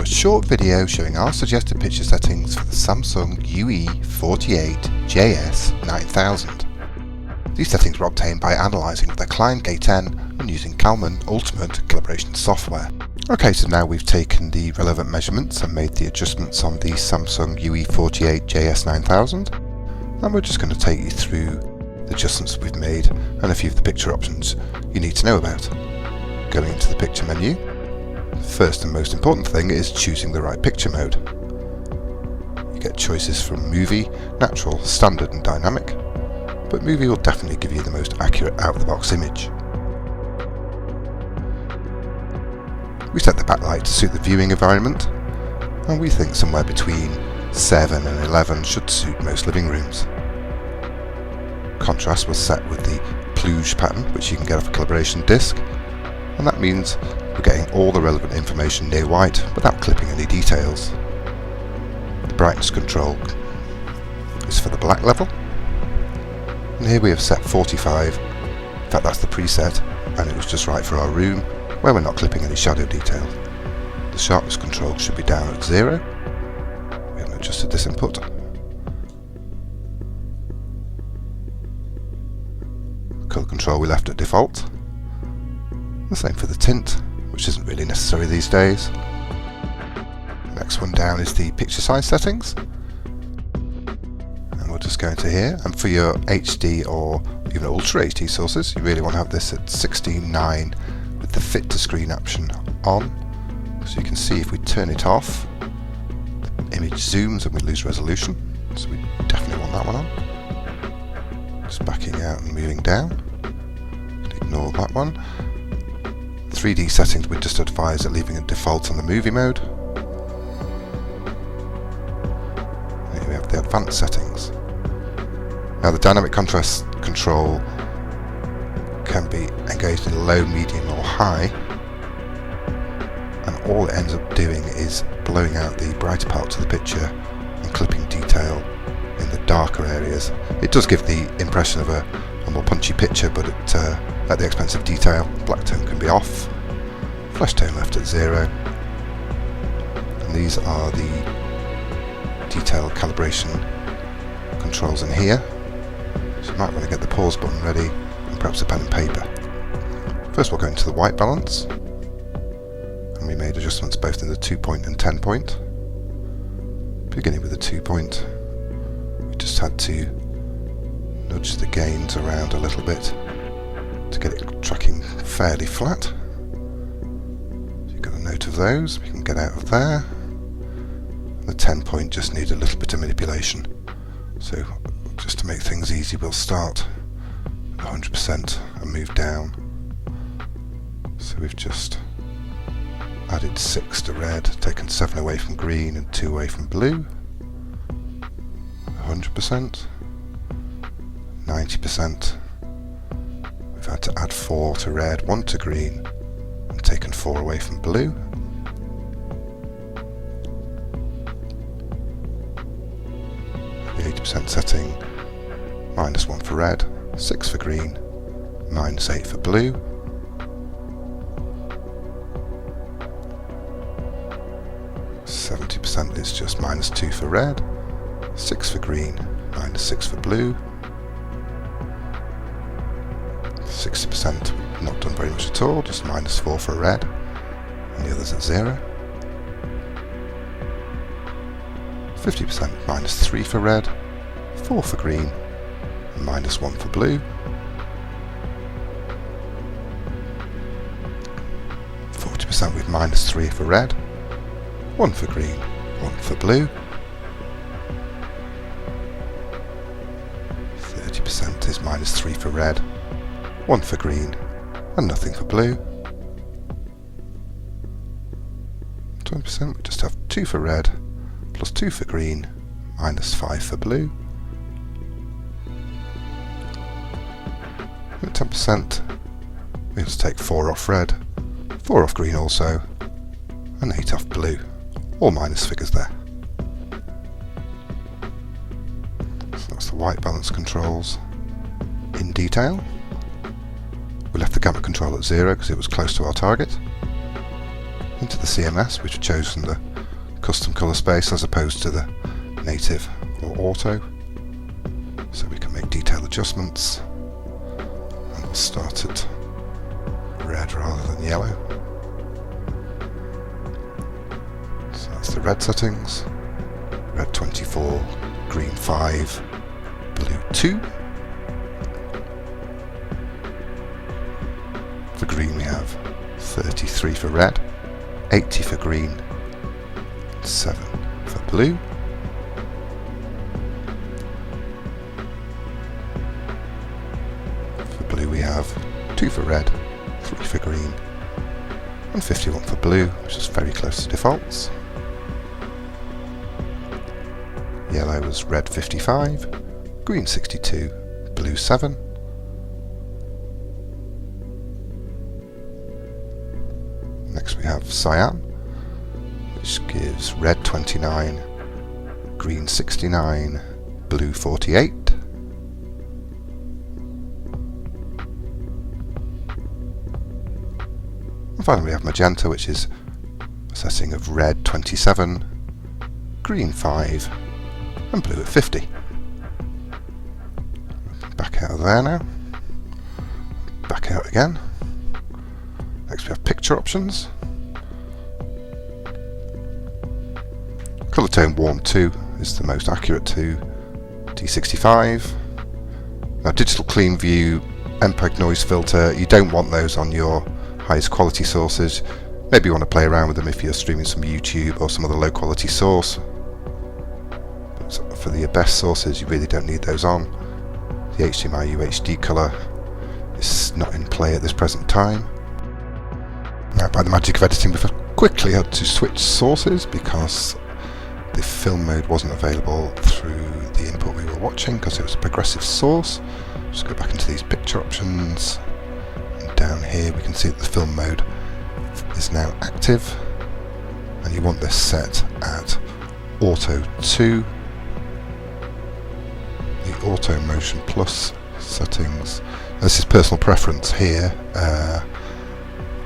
a short video showing our suggested picture settings for the Samsung UE48JS9000. These settings were obtained by analysing the Client K10 and using Kalman Ultimate calibration software. Okay, so now we've taken the relevant measurements and made the adjustments on the Samsung UE48JS9000, and we're just going to take you through the adjustments we've made and a few of the picture options you need to know about. Going into the picture menu, the first and most important thing is choosing the right picture mode. You get choices from movie, natural, standard and dynamic, but movie will definitely give you the most accurate out-of-the-box image. We set the backlight to suit the viewing environment, and we think somewhere between 7 and 11 should suit most living rooms. Contrast was set with the pluge pattern, which you can get off a calibration disc, and that means we're getting all the relevant information near white without clipping any details. The brightness control is for the black level, and here we have set 45. In fact, that's the preset, and it was just right for our room where we're not clipping any shadow detail. The sharpness control should be down at 0. We haven't adjusted this input. Colour control we left at default. The same for the tint, which isn't really necessary these days. The next one down is the picture size settings. And we'll just go into here, and for your HD or even Ultra HD sources, you really want to have this at 16:9 with the fit to screen option on. So you can see if we turn it off, the image zooms and we lose resolution. So we definitely want that one on. Just backing out and moving down. Ignore that one. 3D settings we just advise at leaving a default on the movie mode. Here we have the advanced settings. Now the dynamic contrast control can be engaged in low, medium or high, and all it ends up doing is blowing out the brighter parts of the picture and clipping detail in the darker areas. It does give the impression of a more punchy picture, but at the expense of detail. Black tone can be off, flesh tone left at 0, and these are the detail calibration controls in here. So you might want to get the pause button ready and perhaps a pen and paper. First we'll go into the white balance, and we made adjustments both in the 2-point and 10-point. Beginning with the 2-point, we just had to nudge the gains around a little bit to get it tracking fairly flat. So you've got a note of those, we can get out of there. The 10-point just needs a little bit of manipulation. So just to make things easy, we'll start at 100% and move down. So we've just added 6 to red, taken 7 away from green and 2 away from blue. 100%. 90%. We've had to add 4 to red, 1 to green, and taken 4 away from blue. The 80% setting, -1 for red, 6 for green, -8 for blue. %, is just -2 for red, 6 for green, -6 for blue. 60% not done very much at all, just -4 for red, and the others at 0. 50% -3 for red, 4 for green, and -1 for blue. 40% with -3 for red, 1 for green, 1 for blue. 30% is -3 for red, 1 for green, and nothing for blue. 20% we just have 2 for red, plus 2 for green, -5 for blue. At 10% we just take 4 off red, 4 off green also, and 8 off blue. All minus figures there. So that's the white balance controls in detail. We left the gamma control at 0 because it was close to our target. Into the CMS, which we've chosen the custom colour space as opposed to the native or auto. So we can make detail adjustments, and we'll start at red rather than yellow. So that's the red settings. Red 24, green 5, blue 2. For green we have 33 for red, 80 for green, 7 for blue. For blue we have 2 for red, 3 for green, and 51 for blue, which is very close to defaults. Yellow was red 55, green 62, blue 7. Next we have cyan, which gives red 29, green 69, blue 48. And finally we have magenta, which is a setting of red 27, green 5, and blue at 50. Back out of there now. Back out again. Next we have picture options. Colour tone warm 2 is the most accurate to D65. Now digital clean view, MPEG noise filter, you don't want those on your highest quality sources. Maybe you want to play around with them if you're streaming some YouTube or some other low quality source. But for the best sources you really don't need those on. The HDMI UHD colour is not in play at this present time. Now, by the magic of editing, we've quickly had to switch sources because the film mode wasn't available through the input we were watching because it was a progressive source. Just go back into these picture options, and down here we can see that the film mode is now active, and you want this set at Auto 2. The Auto Motion Plus settings. This is personal preference here.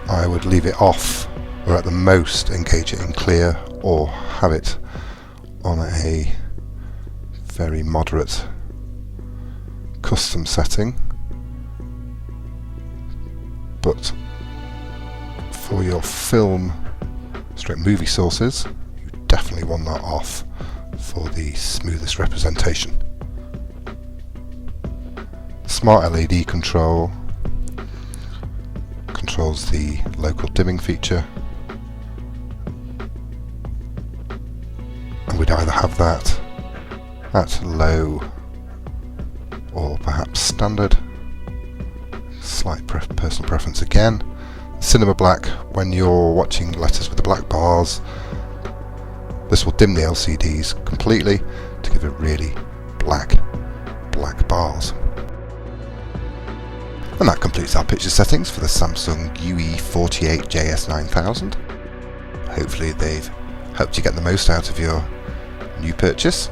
I would leave it off, or at the most engage it in clear, or have it on a very moderate custom setting. But for your film straight movie sources, you definitely want that off for the smoothest representation. Smart LED control controls the local dimming feature, and we'd either have that at low or perhaps standard. Slight personal preference again. Cinema black, when you're watching letters with the black bars, this will dim the LCDs completely to give it really black bars. And that completes our picture settings for the Samsung UE48JS9000. Hopefully they've helped you get the most out of your new purchase.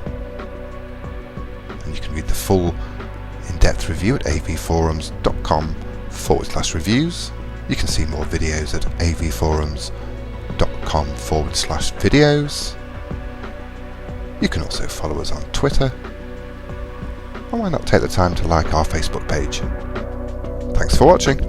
And you can read the full in-depth review at avforums.com/reviews. You can see more videos at avforums.com/videos. You can also follow us on Twitter. And why not take the time to like our Facebook page? Thanks for watching.